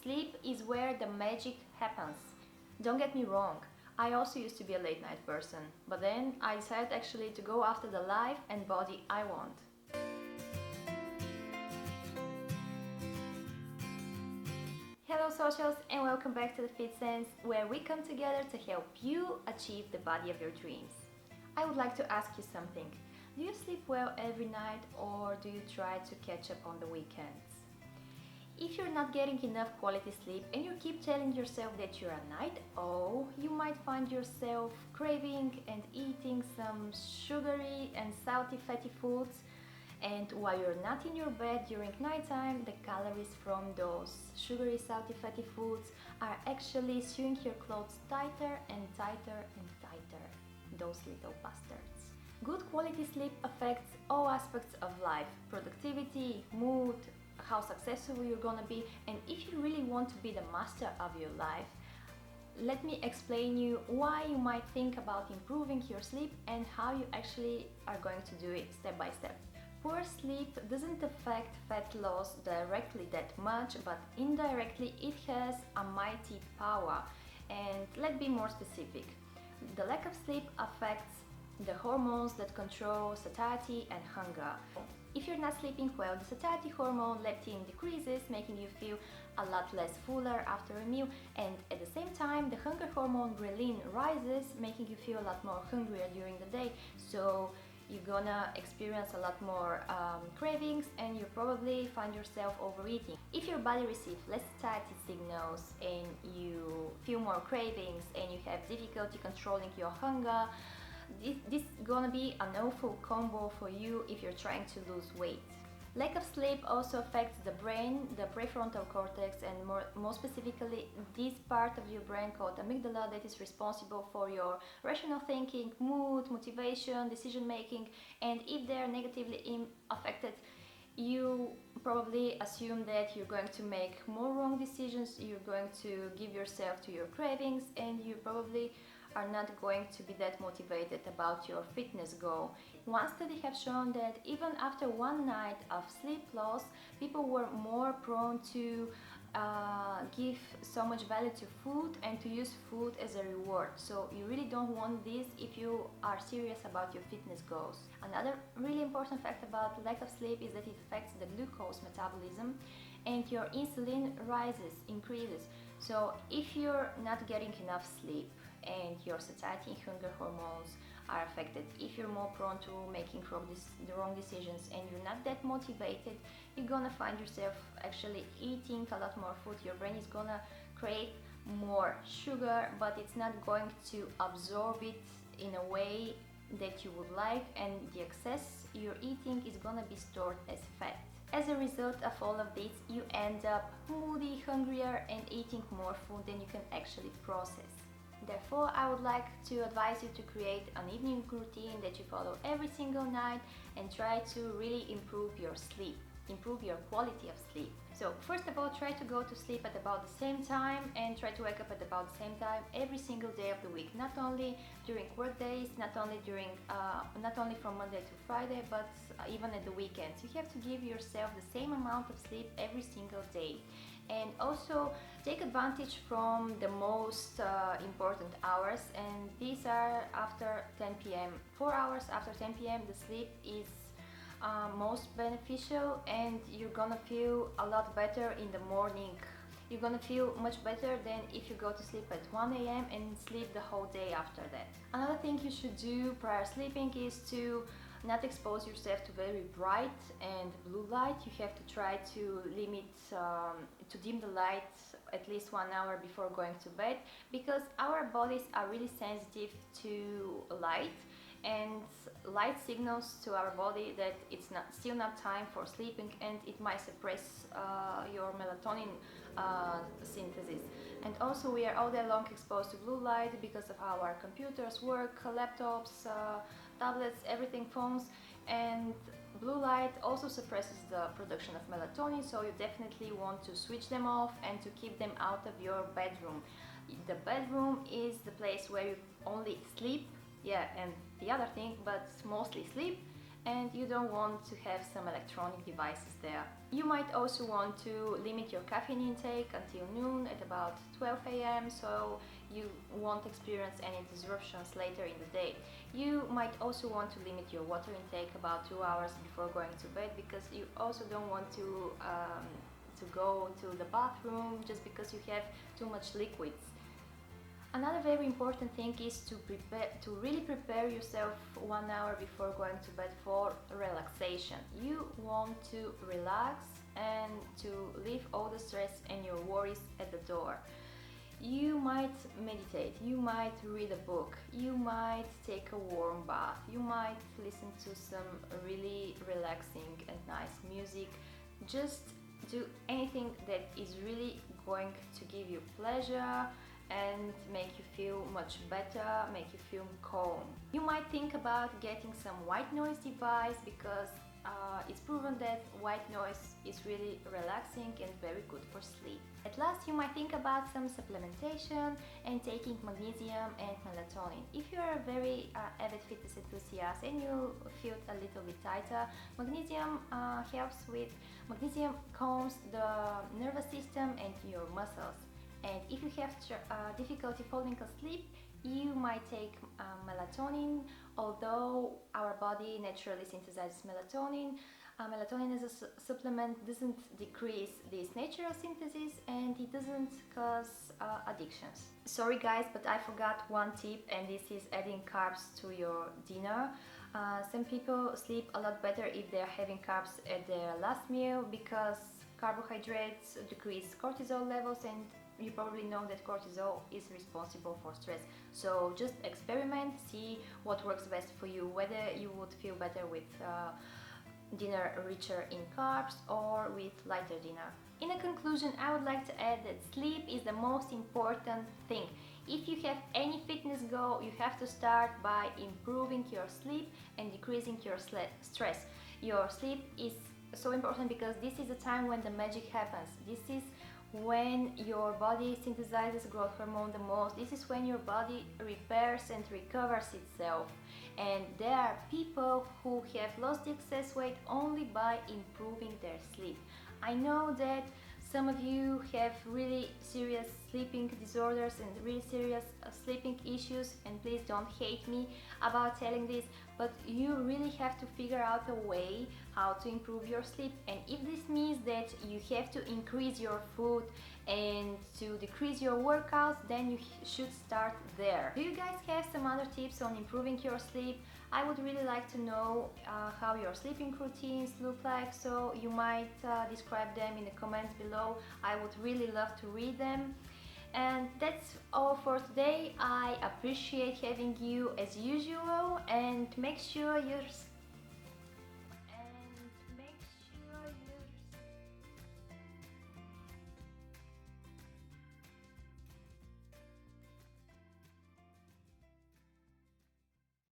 Sleep is where the magic happens. Don't get me wrong, I also used to be a late night person, but then I decided actually to go after the life and body I want. Hello socials, and welcome back to the Fit Sense, where we come together to help you achieve the body of your dreams. I would like to ask you something. Do you sleep well every night, or do you try to catch up on the weekends? If you're not getting enough quality sleep and you keep telling yourself that you're a night owl, you might find yourself craving and eating some sugary and salty fatty foods. And while you're not in your bed during nighttime, the calories from those sugary salty fatty foods are actually sewing your clothes tighter and tighter and tighter. Those little bastards. Good quality sleep affects all aspects of life: productivity, mood, how successful you're gonna be. And if you really want to be the master of your life, let me explain you why you might think about improving your sleep and how you actually are going to do it step by step. Poor sleep doesn't affect fat loss directly that much, but indirectly it has a mighty power. And let's be more specific. The lack of sleep affects the hormones that control satiety and hunger. If you're not sleeping well, the satiety hormone leptin decreases, making you feel a lot less fuller after a meal, and at the same time the hunger hormone ghrelin rises, making you feel a lot more hungrier during the day. So you're gonna experience a lot more cravings, and you probably find yourself overeating. If your body receives less satiety signals and you feel more cravings and you have difficulty controlling your hunger, this is gonna be an awful combo for you if you're trying to lose weight. Lack of sleep also affects the brain, the prefrontal cortex, and more specifically this part of your brain called amygdala that is responsible for your rational thinking, mood, motivation, decision making. And if they're negatively affected, you probably assume that you're going to make more wrong decisions, you're going to give yourself to your cravings, and you probably are not going to be that motivated about your fitness goal. One study has shown that even after one night of sleep loss, people were more prone to give so much value to food and to use food as a reward. So you really don't want this if you are serious about your fitness goals. Another really important fact about lack of sleep is that it affects the glucose metabolism, and your insulin increases. So if you're not getting enough sleep and your satiety and hunger hormones are affected, if you're more prone to making the wrong decisions and you're not that motivated, you're gonna find yourself actually eating a lot more food. Your brain is gonna create more sugar, but it's not going to absorb it in a way that you would like, and the excess you're eating is gonna be stored as fat. As a result of all of this, you end up moody, hungrier, and eating more food than you can actually process. Therefore, I would like to advise you to create an evening routine that you follow every single night and try to really improve your sleep, improve your quality of sleep. So first of all, try to go to sleep at about the same time and try to wake up at about the same time every single day of the week. Not only during work days, not only from Monday to Friday, but even at the weekends. You have to give yourself the same amount of sleep every single day. And also take advantage from the most important hours, and these are after 10 p.m. 4 hours after 10 p.m. the sleep is most beneficial, and you're gonna feel a lot better in the morning. You're gonna feel much better than if you go to sleep at 1 a.m. and sleep the whole day after that. Another thing you should do prior sleeping is to not expose yourself to very bright and blue light. You have to try to limit, to dim the light at least 1 hour before going to bed, because our bodies are really sensitive to light, and light signals to our body that it's still not time for sleeping, and it might suppress your melatonin synthesis. And also we are all day long exposed to blue light because of how our computers work, laptops, tablets, everything, phones, and blue light also suppresses the production of melatonin, so you definitely want to switch them off and to keep them out of your bedroom. The bedroom is the place where you only sleep, yeah, and the other thing, but mostly sleep, and you don't want to have some electronic devices there. You might also want to limit your caffeine intake until noon at about 12 a.m. so you won't experience any disruptions later in the day. You might also want to limit your water intake about 2 hours before going to bed, because you also don't want to go to the bathroom just because you have too much liquids. Another very important thing is to really prepare yourself 1 hour before going to bed for relaxation. You want to relax and to leave all the stress and your worries at the door. You might meditate, you might read a book, you might take a warm bath, you might listen to some really relaxing and nice music. Just do anything that is really going to give you pleasure and make you feel much better, make you feel calm. You might think about getting some white noise device, because it's proven that white noise is really relaxing and very good for sleep. At last, you might think about some supplementation and taking magnesium and melatonin. If you are a very avid fitness enthusiast and you feel a little bit tighter, magnesium magnesium calms the nervous system and your muscles. And if you have difficulty falling asleep, you might take melatonin. Although our body naturally synthesizes melatonin, melatonin as a supplement doesn't decrease this natural synthesis, and it doesn't cause addictions. Sorry guys, but I forgot one tip, and this is adding carbs to your dinner. Some people sleep a lot better if they're having carbs at their last meal, because carbohydrates decrease cortisol levels, and you probably know that cortisol is responsible for stress. So just experiment, see what works best for you, whether you would feel better with dinner richer in carbs or with lighter dinner. In a conclusion, I would like to add that sleep is the most important thing. If you have any fitness goal, you have to start by improving your sleep and decreasing your stress. Your sleep is so important because this is the time when the magic happens. This is when your body synthesizes growth hormone the most. This is when your body repairs and recovers itself. And there are people who have lost the excess weight only by improving their sleep. I know that some of you have really serious sleeping disorders and really serious sleeping issues, and please don't hate me about telling this, but you really have to figure out a way how to improve your sleep. And if this means that you have to increase your food and to decrease your workouts, then you should start there. Do you guys have some other tips on improving your sleep? I would really like to know how your sleeping routines look like, so you might describe them in the comments below. I would really love to read them. And that's all for today. I appreciate having you as usual, and make sure you're